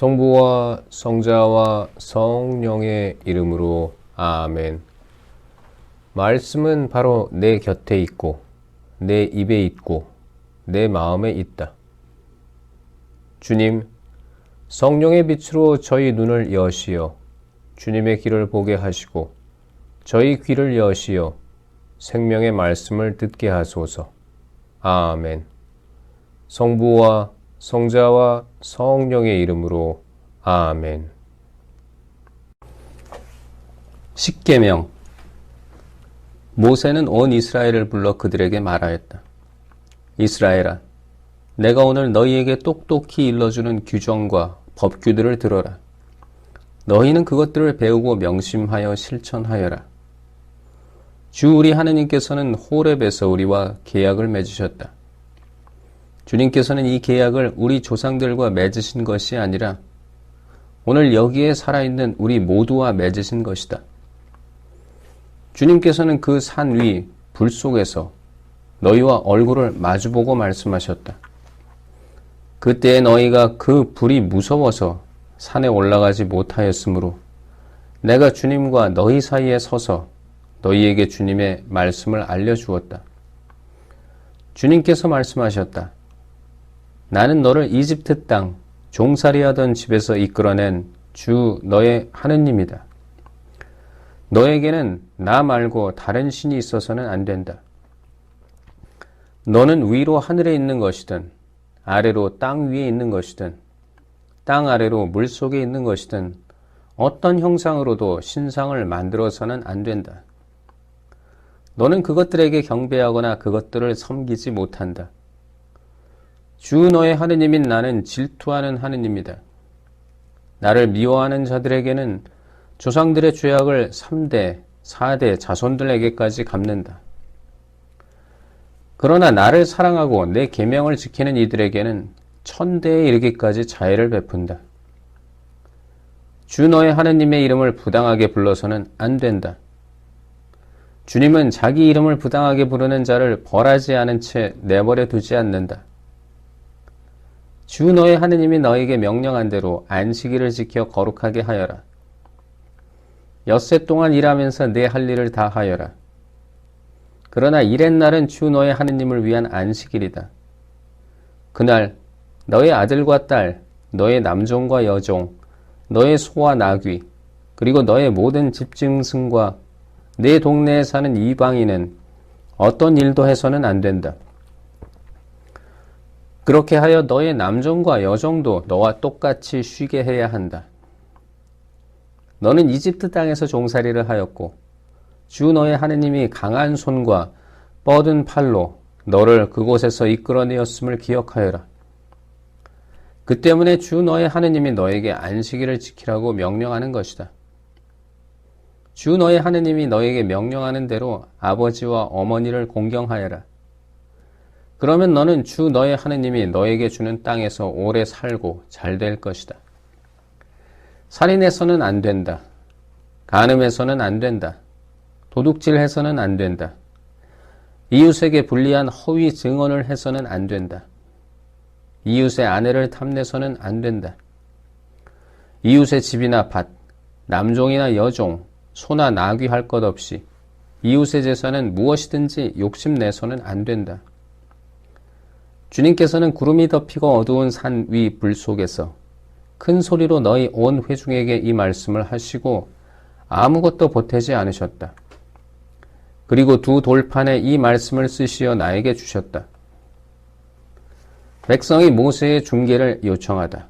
성부와 성자와 성령의 이름으로 아멘. 말씀은 바로 내 곁에 있고 내 입에 있고 내 마음에 있다. 주님, 성령의 빛으로 저희 눈을 여시어 주님의 길을 보게 하시고 저희 귀를 여시어 생명의 말씀을 듣게 하소서. 아멘. 성부와 성자와 성령의 이름으로 아멘. 십계명. 모세는 온 이스라엘을 불러 그들에게 말하였다. 이스라엘아, 내가 오늘 너희에게 똑똑히 일러주는 규정과 법규들을 들어라. 너희는 그것들을 배우고 명심하여 실천하여라. 주 우리 하느님께서는 호렙에서 우리와 계약을 맺으셨다. 주님께서는 이 계약을 우리 조상들과 맺으신 것이 아니라 오늘 여기에 살아있는 우리 모두와 맺으신 것이다. 주님께서는 그 산 위 불 속에서 너희와 얼굴을 마주보고 말씀하셨다. 그때 너희가 그 불이 무서워서 산에 올라가지 못하였으므로 내가 주님과 너희 사이에 서서 너희에게 주님의 말씀을 알려주었다. 주님께서 말씀하셨다. 나는 너를 이집트 땅 종살이하던 집에서 이끌어낸 주 너의 하느님이다. 너에게는 나 말고 다른 신이 있어서는 안 된다. 너는 위로 하늘에 있는 것이든 아래로 땅 위에 있는 것이든 땅 아래로 물 속에 있는 것이든 어떤 형상으로도 신상을 만들어서는 안 된다. 너는 그것들에게 경배하거나 그것들을 섬기지 못한다. 주 너의 하느님인 나는 질투하는 하느님이다. 나를 미워하는 자들에게는 조상들의 죄악을 3대, 4대 자손들에게까지 갚는다. 그러나 나를 사랑하고 내 계명을 지키는 이들에게는 1000대에 이르기까지 자애를 베푼다. 주 너의 하느님의 이름을 부당하게 불러서는 안 된다. 주님은 자기 이름을 부당하게 부르는 자를 벌하지 않은 채 내버려 두지 않는다. 주 너의 하느님이 너에게 명령한 대로 안식일을 지켜 거룩하게 하여라. 엿새 동안 일하면서 내 할 일을 다 하여라. 그러나 이렛날은 주 너의 하느님을 위한 안식일이다. 그날 너의 아들과 딸, 너의 남종과 여종, 너의 소와 나귀, 그리고 너의 모든 집짐승과 내 동네에 사는 이방인은 어떤 일도 해서는 안 된다. 그렇게 하여 너의 남종과 여종도 너와 똑같이 쉬게 해야 한다. 너는 이집트 땅에서 종살이를 하였고 주 너의 하느님이 강한 손과 뻗은 팔로 너를 그곳에서 이끌어내었음을 기억하여라. 그 때문에 주 너의 하느님이 너에게 안식일을 지키라고 명령하는 것이다. 주 너의 하느님이 너에게 명령하는 대로 아버지와 어머니를 공경하여라. 그러면 너는 주 너의 하느님이 너에게 주는 땅에서 오래 살고 잘 될 것이다. 살인해서는 안 된다. 간음해서는 안 된다. 도둑질해서는 안 된다. 이웃에게 불리한 허위 증언을 해서는 안 된다. 이웃의 아내를 탐내서는 안 된다. 이웃의 집이나 밭, 남종이나 여종, 소나 나귀 할 것 없이 이웃의 재산은 무엇이든지 욕심내서는 안 된다. 주님께서는 구름이 덮이고 어두운 산 위 불 속에서 큰 소리로 너희 온 회중에게 이 말씀을 하시고 아무것도 보태지 않으셨다. 그리고 두 돌판에 이 말씀을 쓰시어 나에게 주셨다. 백성이 모세의 중계를 요청하다.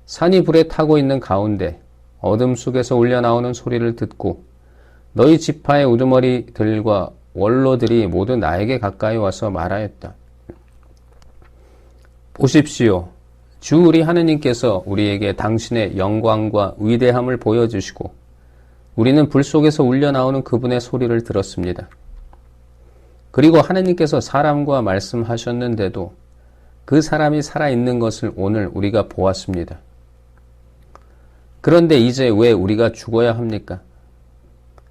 산이 불에 타고 있는 가운데 어둠 속에서 울려나오는 소리를 듣고 너희 지파의 우두머리들과 원로들이 모두 나에게 가까이 와서 말하였다. 보십시오. 주 우리 하느님께서 우리에게 당신의 영광과 위대함을 보여주시고 우리는 불 속에서 울려나오는 그분의 소리를 들었습니다. 그리고 하느님께서 사람과 말씀하셨는데도 그 사람이 살아있는 것을 오늘 우리가 보았습니다. 그런데 이제 왜 우리가 죽어야 합니까?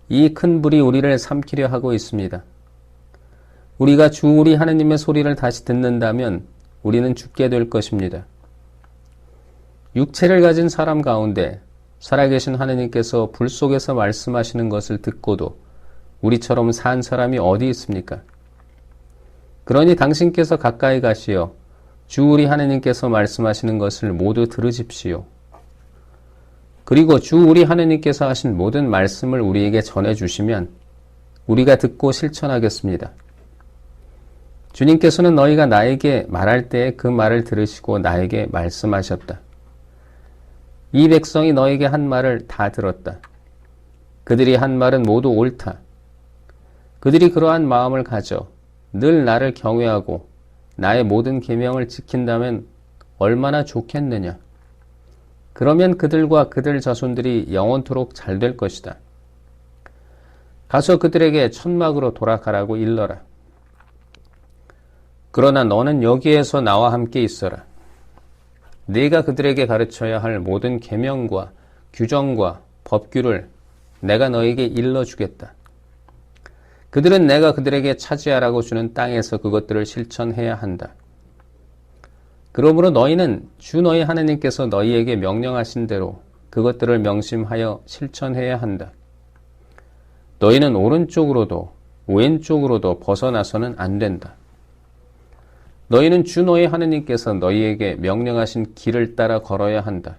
이 큰 불이 우리를 삼키려 하고 있습니다. 우리가 주 우리 하느님의 소리를 다시 듣는다면 우리는 죽게 될 것입니다. 육체를 가진 사람 가운데 살아계신 하느님께서 불 속에서 말씀하시는 것을 듣고도 우리처럼 산 사람이 어디 있습니까? 그러니 당신께서 가까이 가시어 주 우리 하느님께서 말씀하시는 것을 모두 들으십시오. 그리고 주 우리 하느님께서 하신 모든 말씀을 우리에게 전해주시면 우리가 듣고 실천하겠습니다. 주님께서는 너희가 나에게 말할 때에 그 말을 들으시고 나에게 말씀하셨다. 이 백성이 너에게 한 말을 다 들었다. 그들이 한 말은 모두 옳다. 그들이 그러한 마음을 가져 늘 나를 경외하고 나의 모든 계명을 지킨다면 얼마나 좋겠느냐. 그러면 그들과 그들 자손들이 영원토록 잘 될 것이다. 가서 그들에게 천막으로 돌아가라고 일러라. 그러나 너는 여기에서 나와 함께 있어라. 네가 그들에게 가르쳐야 할 모든 계명과 규정과 법규를 내가 너에게 일러주겠다. 그들은 내가 그들에게 차지하라고 주는 땅에서 그것들을 실천해야 한다. 그러므로 너희는 주 너희 하나님께서 너희에게 명령하신 대로 그것들을 명심하여 실천해야 한다. 너희는 오른쪽으로도 왼쪽으로도 벗어나서는 안 된다. 너희는 주 너희 하나님께서 너희에게 명령하신 길을 따라 걸어야 한다.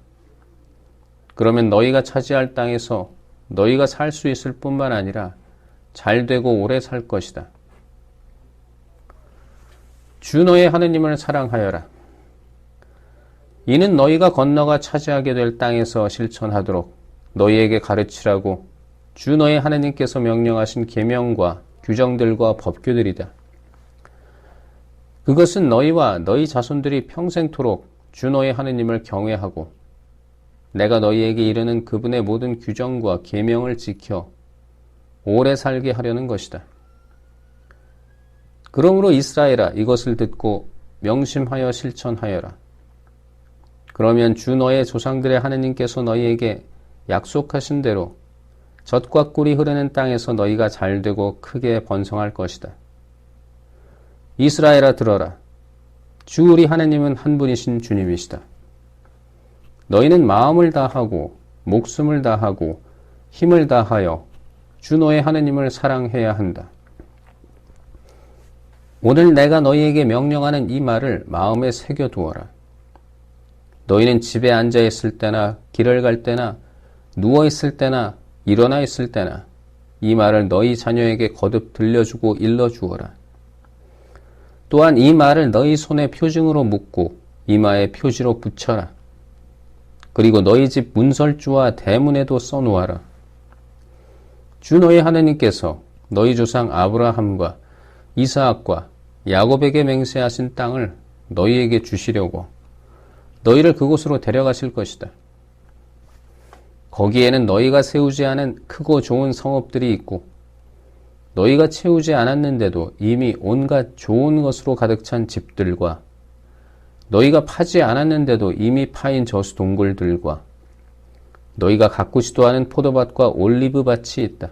그러면 너희가 차지할 땅에서 너희가 살 수 있을 뿐만 아니라 잘 되고 오래 살 것이다. 주 너희 하느님을 사랑하여라. 이는 너희가 건너가 차지하게 될 땅에서 실천하도록 너희에게 가르치라고 주 너희 하느님께서 명령하신 계명과 규정들과 법규들이다. 그것은 너희와 너희 자손들이 평생토록 주 너희 하느님을 경외하고 내가 너희에게 이르는 그분의 모든 규정과 계명을 지켜 오래 살게 하려는 것이다. 그러므로 이스라엘아, 이것을 듣고 명심하여 실천하여라. 그러면 주 너의 조상들의 하느님께서 너희에게 약속하신 대로 젖과 꿀이 흐르는 땅에서 너희가 잘되고 크게 번성할 것이다. 이스라엘아, 들어라. 주 우리 하느님은 한 분이신 주님이시다. 너희는 마음을 다하고 목숨을 다하고 힘을 다하여 주 너의 하느님을 사랑해야 한다. 오늘 내가 너희에게 명령하는 이 말을 마음에 새겨두어라. 너희는 집에 앉아 있을 때나 길을 갈 때나 누워 있을 때나 일어나 있을 때나 이 말을 너희 자녀에게 거듭 들려주고 일러주어라. 또한 이 말을 너희 손에 표징으로 묶고 이마에 표지로 붙여라. 그리고 너희 집 문설주와 대문에도 써놓아라. 주 너희 하느님께서 너희 조상 아브라함과 이사악과 야곱에게 맹세하신 땅을 너희에게 주시려고 너희를 그곳으로 데려가실 것이다. 거기에는 너희가 세우지 않은 크고 좋은 성읍들이 있고 너희가 채우지 않았는데도 이미 온갖 좋은 것으로 가득 찬 집들과 너희가 파지 않았는데도 이미 파인 저수 동굴들과 너희가 가꾸지도 않은 포도밭과 올리브밭이 있다.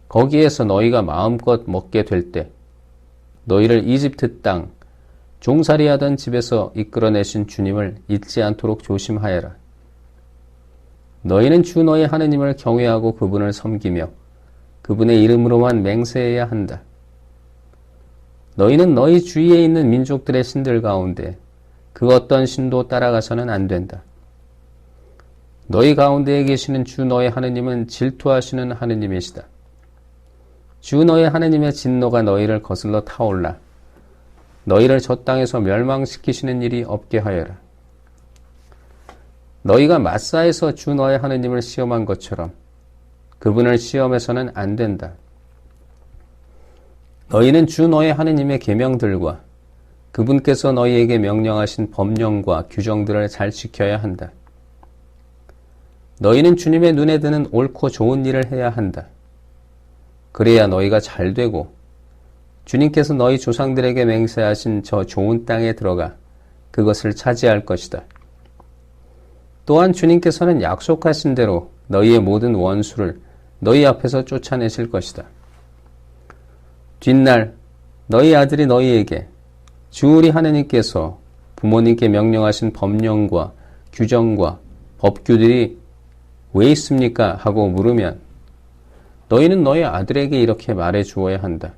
거기에서 너희가 마음껏 먹게 될 때 너희를 이집트 땅 종살이하던 집에서 이끌어내신 주님을 잊지 않도록 조심하여라. 너희는 주 너희 하느님을 경외하고 그분을 섬기며 그분의 이름으로만 맹세해야 한다. 너희는 너희 주위에 있는 민족들의 신들 가운데 그 어떤 신도 따라가서는 안 된다. 너희 가운데에 계시는 주 너희 하느님은 질투하시는 하느님이시다. 주 너희 하느님의 진노가 너희를 거슬러 타올라 너희를 저 땅에서 멸망시키시는 일이 없게 하여라. 너희가 마사에서 주 너희 하느님을 시험한 것처럼 그분을 시험해서는 안 된다. 너희는 주 너희 하느님의 계명들과 그분께서 너희에게 명령하신 법령과 규정들을 잘 지켜야 한다. 너희는 주님의 눈에 드는 옳고 좋은 일을 해야 한다. 그래야 너희가 잘 되고 주님께서 너희 조상들에게 맹세하신 저 좋은 땅에 들어가 그것을 차지할 것이다. 또한 주님께서는 약속하신 대로 너희의 모든 원수를 너희 앞에서 쫓아내실 것이다. 뒷날 너희 아들이 너희에게 주 우리 하느님께서 부모님께 명령하신 법령과 규정과 법규들이 왜 있습니까? 하고 물으면 너희는 너희 아들에게 이렇게 말해 주어야 한다.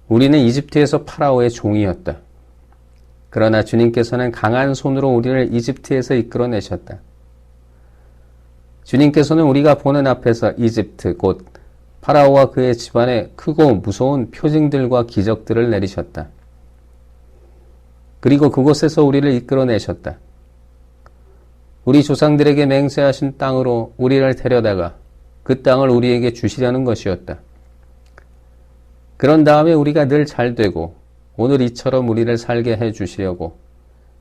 우리는 이집트에서 파라오의 종이었다. 그러나 주님께서는 강한 손으로 우리를 이집트에서 이끌어내셨다. 주님께서는 우리가 보는 앞에서 이집트 곧 파라오와 그의 집안에 크고 무서운 표징들과 기적들을 내리셨다. 그리고 그곳에서 우리를 이끌어내셨다. 우리 조상들에게 맹세하신 땅으로 우리를 데려다가 그 땅을 우리에게 주시려는 것이었다. 그런 다음에 우리가 늘 잘되고 오늘 이처럼 우리를 살게 해주시려고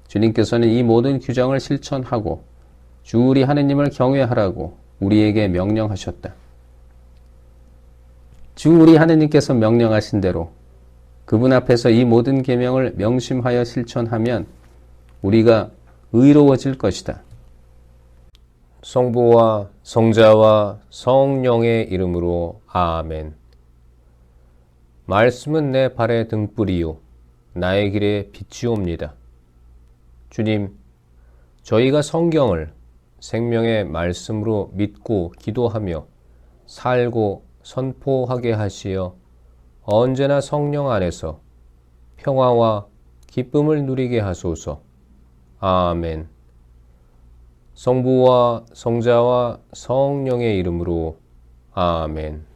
주님께서는 이 모든 규정을 실천하고 주 우리 하느님을 경외하라고 우리에게 명령하셨다. 주 우리 하느님께서 명령하신 대로 그분 앞에서 이 모든 계명을 명심하여 실천하면 우리가 의로워질 것이다. 성부와 성자와 성령의 이름으로 아멘. 말씀은 내 발의 등불이요 나의 길에 빛이옵니다. 주님, 저희가 성경을 생명의 말씀으로 믿고 기도하며 살고 선포하게 하시어 언제나 성령 안에서 평화와 기쁨을 누리게 하소서. 아멘. 성부와 성자와 성령의 이름으로 아멘.